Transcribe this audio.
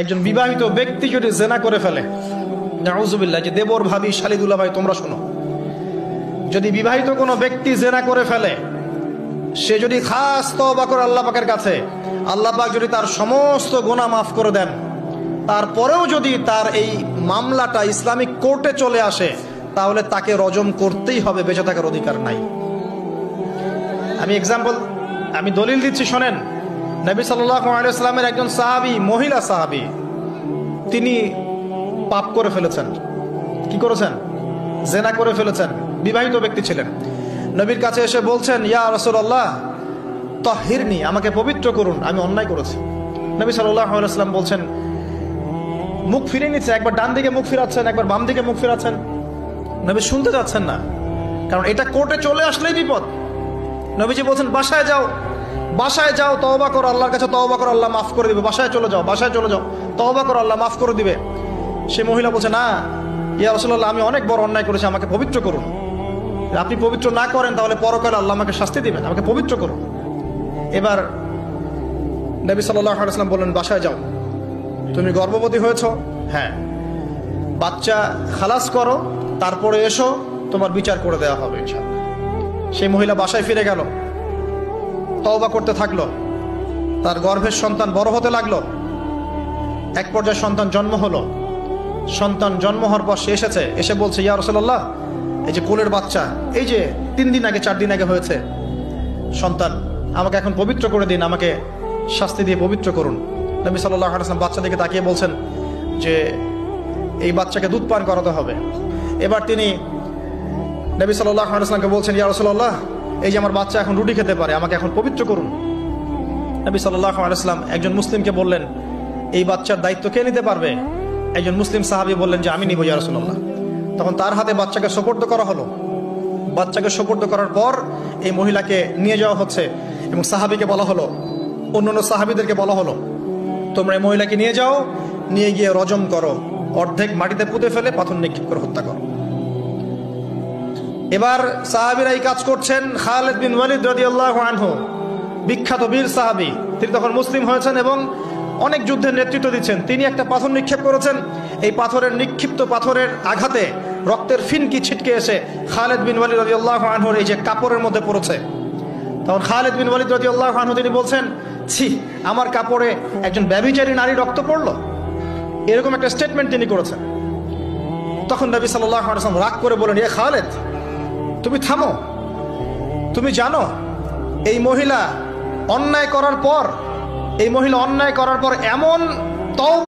একজন বিবাহিত ব্যক্তি যদি জেনা করে ফেলে, নাউজুবিল্লাহ, যে দেবর ভাবি শালিদুল্লাহ ভাই তোমরা শোনো, যদি বিবাহিত কোনো ব্যক্তি জেনা করে ফেলে, সে যদি খাস তওবা করে আল্লাহ পাকের কাছে, আল্লাহ পাক যদি তার সমস্ত গুনাহ মাফ করে দেন, তারপরেও যদি তার এই মামলাটা ইসলামিক কোর্টে চলে আসে, তাহলে তাকে রজম করতেই হবে, বেঁচে থাকার অধিকার নাই। আমি দলিল দিচ্ছি, শোনেন। নবী সাল্লাল্লাহু আলাইহি ওয়াসাল্লামের একজন সাহাবী, মহিলা সাহাবী, তিনি পাপ করে ফেলেছেন। কি করেছেন? জেনা করে ফেলেছেন। বিবাহিত ব্যক্তি ছিলেন। নবীর কাছে এসে বলছেন, ইয়া রাসূলুল্লাহ তাহহিরনি, আমাকে পবিত্র করুন, আমি অন্যায় করেছি। নবী সাল্লাল্লাহু আলাইহি ওয়াসাল্লাম বলছেন, মুখ ফিরিয়ে নিচ্ছে, একবার ডান দিকে মুখ ফিরাচ্ছেন, একবার বাম দিকে মুখ ফিরাচ্ছেন। নবী শুনতে যাচ্ছেন না, কারণ এটা কোর্টে চলে আসলেই বিপদ। নবীজি বলছেন, বাসায় যাও, বাসায় যাও, তওবা করো, আল্লাহর কাছে তওবা করো, আল্লাহ মাফ করে দিবে। বাসায় চলে যাও, বাসায় চলে যাও, তওবা করো, আল্লাহ মাফ করে দিবে। সে মহিলা বলছে, না ইয়া রাসূলুল্লাহ, আমি অনেক বড় অন্যায় করেছি, আমাকে পবিত্র করুন। আপনি পবিত্র না করেন তাহলে পরকালে আল্লাহ আমাকে শাস্তি দিবেন, আমাকে পবিত্র করুন। এবার নবী সাল্লাল্লাহু আলাইহি ওয়াসাল্লাম বললেন, বাসায় যাও। তুমি গর্ভবতী হয়েছ? হ্যাঁ। বাচ্চা খালাস করো, তারপরে এসো, তোমার বিচার করে দেওয়া হবে ইনশাআল্লাহ। সেই মহিলা বাসায় ফিরে গেল, তওবা করতে থাকলো, তার গর্ভের সন্তান বড় হতে লাগলো। এক পর্যায়ে সন্তান জন্ম হলো। সন্তান জন্ম হওয়ার পর সে এসে বলছে, ইয়া রাসূলুল্লাহ, এই যে কোলের বাচ্চা, এই যে 3 দিন আগে 4 দিন আগে হয়েছে সন্তান, আমাকে এখন পবিত্র করে দিন, আমাকে শাস্তি দিয়ে পবিত্র করুন। নবী সাল্লাল্লাহু আলাইহি ওয়াসাল্লাম বাচ্চা দিকে তাকিয়ে বলছেন যে এই বাচ্চাকে দুধ পান করাতে হবে। এবার তিনি নবী সাল্লাল্লাহু আলাইহি ওয়াসাল্লামকে বলছেন, ইয়া রাসূলুল্লাহ, এই যে আমার বাচ্চা এখন রুটি খেতে পারে, আমাকে এখন পবিত্র করুন। নবী সাল্লাল্লাহু আলাইহি ওয়াসাল্লাম একজন মুসলিমকে বললেন, এই বাচ্চার দায়িত্ব কে নিতে পারবে? একজন মুসলিম সাহাবী বললেন যে আমি নিব ইয়া রাসূলুল্লাহ। তখন তার হাতে বাচ্চাকে সোপর্দ করা হলো। বাচ্চাকে সোপর্দ করার পর এই মহিলাকে নিয়ে যাওয়া হচ্ছে এবং সাহাবীকে বলা হলো, অন্যান্য সাহাবীদেরকে বলা হলো, তোমরা এই মহিলাকে নিয়ে যাও, নিয়ে গিয়ে রজম করো, অর্ধেক মাটিতে পুঁতে ফেলে পাথর নিক্ষেপ করে হত্যা করো। এবার সাহাবীরা এই কাজ করছেন। খালিদ বিন ওয়ালিদ রাদিয়াল্লাহু আনহু, বিখ্যাত বীর সাহাবী, তিনি তখন মুসলিম হয়েছেন এবং অনেক যুদ্ধের নেতৃত্ব দিচ্ছেন। তিনি একটা পাথর নিক্ষেপ করেছেন। এই নিক্ষিপ্ত পাথরের আঘাতে রক্তের ফিনকি ছিটকে এসে খালিদ বিন ওয়ালিদ রাদিয়াল্লাহু আনহুর এই যে কাপড়ের মধ্যে পড়েছে। তখন খালিদ বিন ওয়ালিদ রাদিয়াল্লাহু আনহু তিনি বলছেন, ছি, আমার কাপড়ে একজন ব্যভিচারী নারী রক্ত পড়লো, এরকম একটা স্টেটমেন্ট তিনি করেছেন। তখন নবী সাল্লাল্লাহু আলাইহি ওয়াসাল্লাম রাগ করে বলেন, এ খালিদ, তুমি থামো, তুমি জানো এই মহিলা অন্যায় করার পর এমন